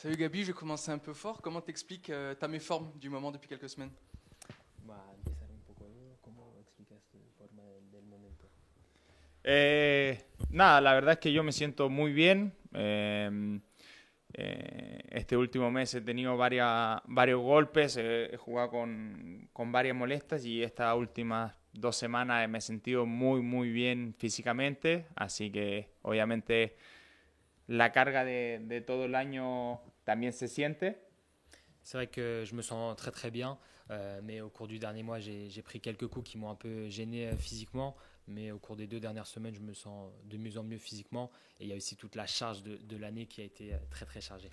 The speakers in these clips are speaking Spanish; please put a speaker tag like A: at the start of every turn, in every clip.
A: Salut Gabi, je vais commencer un peu fort. Comment t'expliques ta méforme du moment depuis quelques semaines?
B: Empezar un poco duro. ¿Cómo explicas tu forma del momento?
C: Nada, la verdad es que yo me siento muy bien. Este último mes he tenido varios golpes, he jugado con varias molestias y estas últimas 2 semanas me he sentido muy bien físicamente. Así que obviamente la carga de todo el año también se siente.
B: C'est vrai que je me sens très bien, mais au cours du dernier mois, j'ai pris quelques coups qui m'ont un peu gêné physiquement, mais au cours des 2 dernières semaines, je me sens de mieux en mieux physiquement, et il y a aussi toute la charge de l'année qui a été très chargée.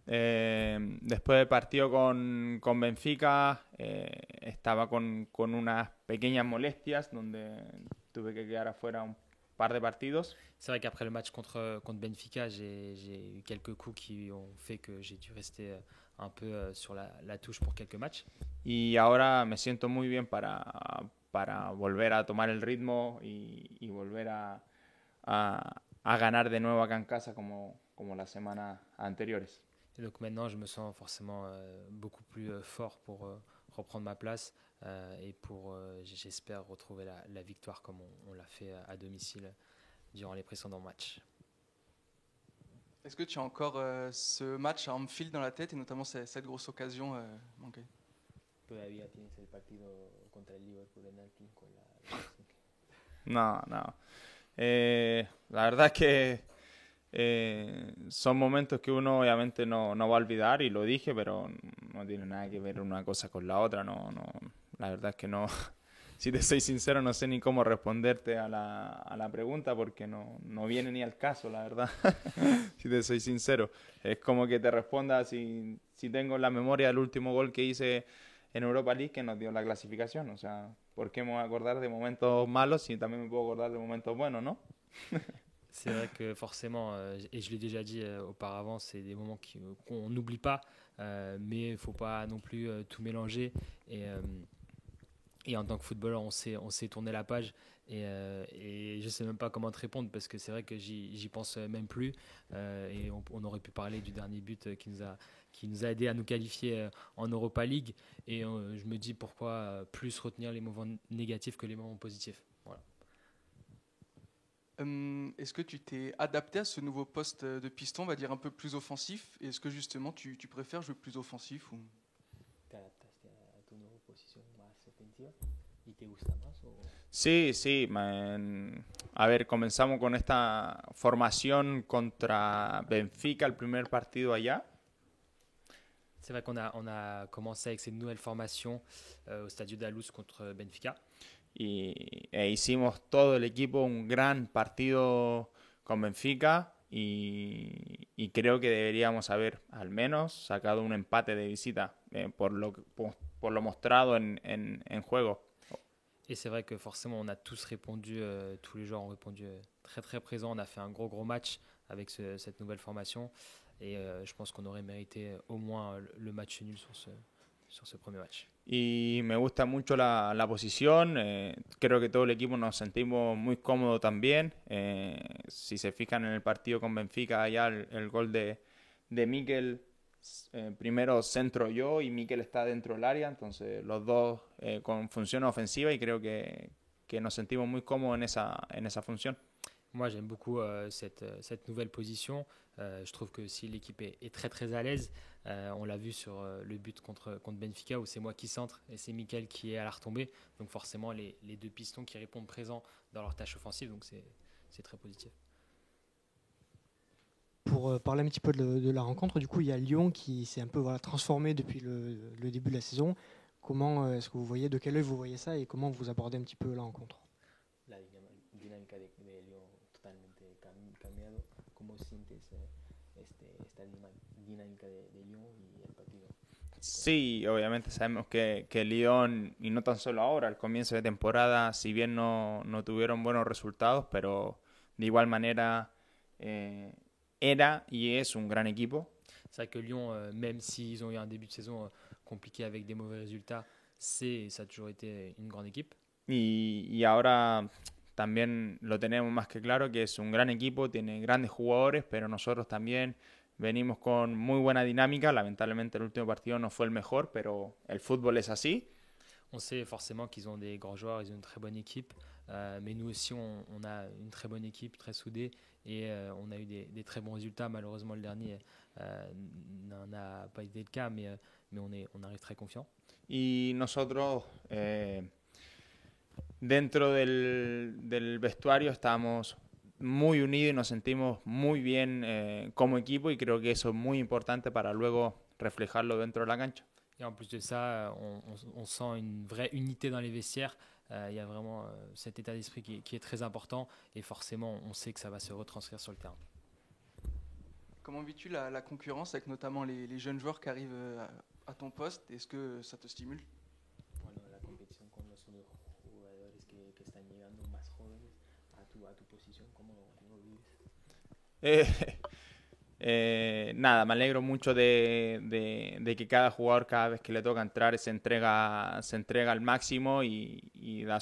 C: Después del partido con Benfica, estaba con unas pequeñas molestias donde tuve que quedar afuera un par de partidos.
B: C'est vrai qu'après le match contre Benfica, j'ai eu quelques coups qui ont fait que j'ai dû rester un peu sur la touche pour quelques matchs.
C: Y ahora me siento muy bien para volver a tomar el ritmo y volver a ganar de nuevo acá en casa como las semanas anteriores.
B: Et donc maintenant, je me sens forcément beaucoup plus fort pour reprendre ma place et pour, j'espère, retrouver la victoire comme on l'a fait à domicile durant les précédents matchs.
A: Est-ce que tu as encore ce match à Anfield dans la tête et notamment cette grosse occasion manquée?
B: Todavía tienes el partido contra el Liverpool en Anfield con
C: No. La verdad es que son momentos que uno obviamente no va a olvidar y lo dije, pero no tiene nada que ver una cosa con la otra. No, la verdad es que no. Si te soy sincero, no sé ni cómo responderte a la pregunta porque no viene ni al caso, la verdad. Si te soy sincero. Es como que te responda si tengo en la memoria el último gol que hice en Europa League que nos dio la clasificación. O sea, ¿por qué me voy a acordar de momentos malos si también me puedo acordar de momentos buenos, no?
B: C'est vrai que forcément, et je l'ai déjà dit auparavant, c'est des moments qu'on n'oublie pas, mais il ne faut pas non plus tout mélanger. Et en tant que footballeur, on sait tourner la page. Et je ne sais même pas comment te répondre parce que c'est vrai que j'y pense même plus. Et on aurait pu parler du dernier but qui nous a aidé à nous qualifier en Europa League. Et je me dis pourquoi plus retenir les moments négatifs que les moments positifs. Voilà.
A: Est-ce que tu t'es adapté à ce nouveau poste de piston, on va dire un peu plus offensif? Et est-ce que justement tu préfères jouer plus offensif ou...
B: ¿Te adaptaste a tu nueva posición más ofensiva y te gusta más?
C: Sí. A ver, comenzamos con esta formación contra Benfica, el primer partido allá.
B: C'est vrai on a commencé avec cette nouvelle formation au Stadio da Luz contre Benfica.
C: Hicimos todo el equipo un gran partido con Benfica y creo que deberíamos haber al menos sacado un empate de visita por lo mostrado en juego.
B: Et c'est vrai que forcément on a tous répondu, tous les joueurs ont répondu très présent. On a fait un gros match avec cette nouvelle formation et je pense qu'on aurait mérité au moins le match nul sur ce premier match.
C: Y me gusta mucho la posición, creo que todo el equipo nos sentimos muy cómodos también. Si se fijan en el partido con Benfica, allá el gol de Mikel, primero centro yo y Mikel está dentro del área, entonces los dos con función ofensiva y creo que nos sentimos muy cómodos en esa función.
B: Moi, j'aime beaucoup cette nouvelle position. Je trouve que si l'équipe est très à l'aise, on l'a vu sur le but contre Benfica où c'est moi qui centre et c'est Mikel qui est à la retombée. Donc forcément, les deux pistons qui répondent présents dans leur tâche offensive. Donc c'est très positif.
D: Pour parler un petit peu de la rencontre, du coup, il y a Lyon qui s'est un peu transformé depuis le début de la saison. Comment est-ce que vous voyez, de quel œil vous voyez ça et comment vous abordez un petit peu la rencontre?
B: La dinámica de Lyon totalmente cambiado. ¿Cómo sientes esta dinámica de Lyon y el partido?
C: Sí, obviamente sabemos que Lyon, y no tan solo ahora, al comienzo de temporada, si bien no tuvieron buenos resultados, pero de igual manera era y es un gran equipo.
B: C'est vrai que Lyon, même s'ils ont eu un début de saison compliqué avec des mauvais résultats, ça a toujours été une grande équipe.
C: Y ahora también lo tenemos más que claro que es un gran equipo, tiene grandes jugadores, pero nosotros también venimos con muy buena dinámica. Lamentablemente el último partido no fue el mejor, pero el fútbol es así.
B: On sait forcément qu'ils ont des grands joueurs, ils ont une très bonne équipe, mais nous aussi on a une très bonne équipe, très soudée, et on a eu des très bons résultats. Malheureusement le dernier n'en a pas été le cas, mais on arrive très confiant.
C: Y nosotros dentro del vestuario estamos muy unidos y nos sentimos muy bien como equipo, y creo que eso es muy importante para luego reflejarlo dentro de la cancha.
B: Et en plus de ça, on sent une vraie unité dans les vestiaires. Il y a vraiment cet état d'esprit qui est très important, et forcément on sait que ça va se retranscrire sur le terrain.
A: Comment vis-tu la concurrence avec notamment les jeunes joueurs qui arrivent à ton poste? Est-ce que ça te stimule?
B: Bueno, la competición con los jugadores que están llegando más jóvenes a tu posición, ¿cómo vives?
C: Nada, me alegro mucho de que cada jugador, cada vez que le toca entrar, se entrega al máximo y da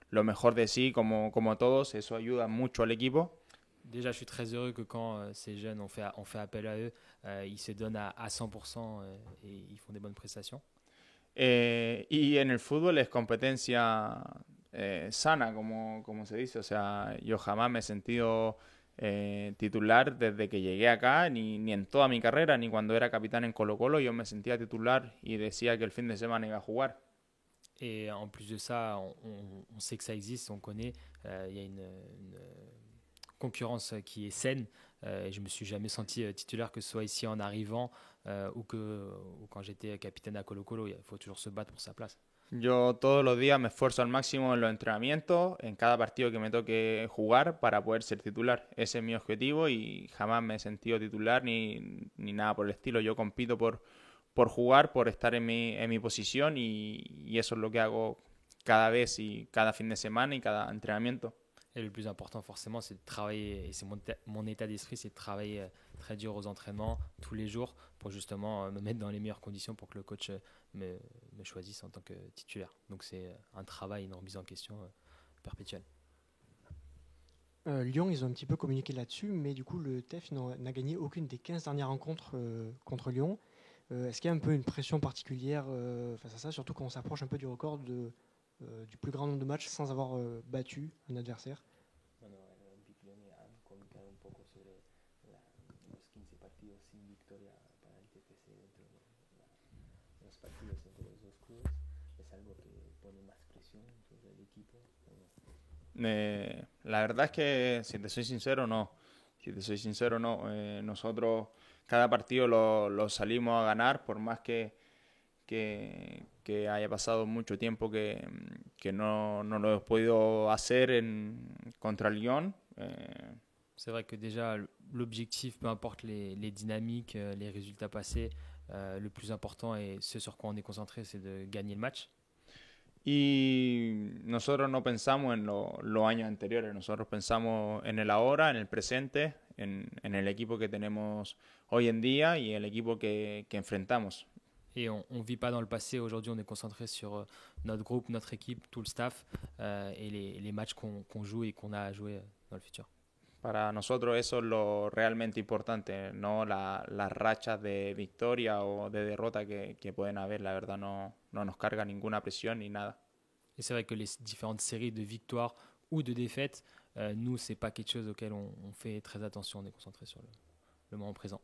C: lo mejor de sí, como todos. Eso ayuda mucho al equipo.
B: Déjà, je suis très heureux que quand ces jeunes ont fait appel à eux, ils se donnent à 100% et ils font des bonnes prestations.
C: Y en el fútbol es competencia sana, como se dice. O sea, yo jamás me he sentido titular desde que llegué acá, ni en toda mi carrera, ni cuando era capitán en Colo-Colo. Yo me sentía titular y decía que el fin de semana iba a jugar.
B: Et en plus de ça, on sait que ça existe, on connaît. Il y a une concurrence qui est saine. Et je me suis jamais senti titulaire, que ce soit ici en arrivant ou quand j'étais capitaine à Colo-Colo. Il faut toujours se battre pour sa place.
C: Yo todos los días me esfuerzo al máximo en los entrenamientos, en cada partido que me toque jugar, para poder ser titular. Ese es mi objetivo y jamás me he sentido titular ni nada por el estilo. Yo compito por jugar, por estar en mi posición, y eso es lo que hago cada vez y cada fin de semana y cada entrenamiento.
B: Et le plus important forcément, c'est de travailler, et c'est mon état d'esprit, c'est de travailler très dur aux entraînements tous les jours pour justement me mettre dans les meilleures conditions pour que le coach me choisisse en tant que titulaire. Donc c'est un travail, une remise en question perpétuelle.
D: Lyon, ils ont un petit peu communiqué là-dessus, mais du coup, le TEF n'a gagné aucune des 15 dernières rencontres contre Lyon. Est-ce qu'il y a un peu une pression particulière face à ça, surtout quand on s'approche un peu du record du plus grand nombre de matchs sans avoir battu un adversaire?
B: Bueno, el Olympique Lyonnais han comentado un poco sobre los 15 partidos sin victoria para el TFC dentro de los partidos entre los dos clubes. ¿Es algo que pone más presión sobre el equipo?
C: La verdad es que, si te soy sincero, no. Nosotros cada partido lo salimos a ganar, por más que haya pasado mucho tiempo que no lo he podido hacer contra Lyon.
B: C'est vrai que déjà, l'objectif, peu importe les dynamiques, les résultats passés, le plus important et ce sur quoi on est concentré, c'est de gagner le match.
C: Y nosotros no pensamos en los años anteriores, nosotros pensamos en el ahora, en el presente, en el equipo que tenemos hoy en día y el equipo que enfrentamos.
B: Et on ne vit pas dans le passé. Aujourd'hui, on est concentré sur notre groupe, notre équipe, tout le staff et les matchs qu'on joue et qu'on a à jouer dans le futur.
C: Para nosotros eso es lo realmente importante, no las rachas de victoria o de derrota que pueden haber. La verdad no nos carga ninguna presión ni nada.
B: Et c'est vrai que les différentes séries de victoires ou de défaites, nous, c'est pas quelque chose auquel on fait très attention. On est concentré sur le moment présent.